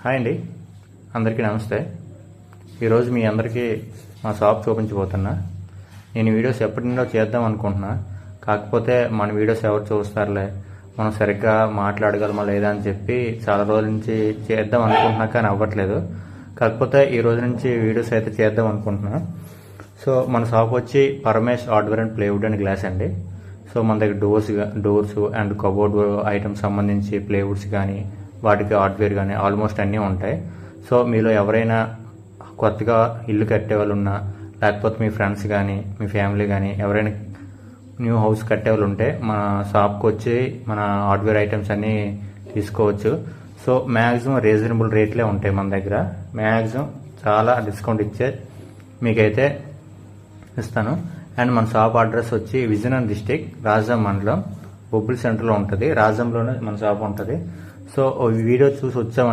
Hi అండి, అందరికీ నమస్తే. ఈరోజు మీ అందరికీ మా షాప్ చూపించబోతున్నా. నేను వీడియోస్ ఎప్పటి నుండో చేద్దాం అనుకుంటున్నా. కాకపోతే మన వీడియోస్ ఎవరు చూస్తారులే, మనం సరిగ్గా మాట్లాడగలమా లేదా అని చెప్పి చాలా రోజుల నుంచి చేద్దాం అనుకుంటున్నా, కానీ అవ్వట్లేదు. కాకపోతే ఈ రోజు నుంచి వీడియోస్ అయితే చేద్దాం అనుకుంటున్నా. సో మన షాప్ వచ్చి Paramesh hardware and plywood and glass అండి. సో మన దగ్గర డోర్స్ అండ్ కబోర్డ్ ఐటమ్స్ సంబంధించి ప్లేవుడ్స్ కానీ వాటికి హార్డ్వేర్ కానీ ఆల్మోస్ట్ అన్నీ ఉంటాయి. సో మీలో ఎవరైనా కొత్తగా ఇల్లు కట్టే వాళ్ళు ఉన్నా, లేకపోతే మీ ఫ్రెండ్స్ కానీ మీ ఫ్యామిలీ కానీ ఎవరైనా న్యూ హౌస్ కట్టే వాళ్ళు ఉంటే మన షాప్కి వచ్చి మన హార్డ్వేర్ ఐటమ్స్ అన్నీ తీసుకోవచ్చు. సో మ్యాక్సిమం రీజనబుల్ రేట్లే ఉంటాయి మన దగ్గర. మ్యాక్సిమం చాలా డిస్కౌంట్ ఇచ్చే మీకైతే ఇస్తాను. అండ్ మన షాప్ అడ్రస్ వచ్చి విజయనగరం డిస్టిక్, రాజాం మండలం, బొబ్బిలి సెంటర్లో ఉంటుంది. రాజంలోనే మన షాప్ ఉంటుంది. సో వీడియో చూసి వచ్చామంటే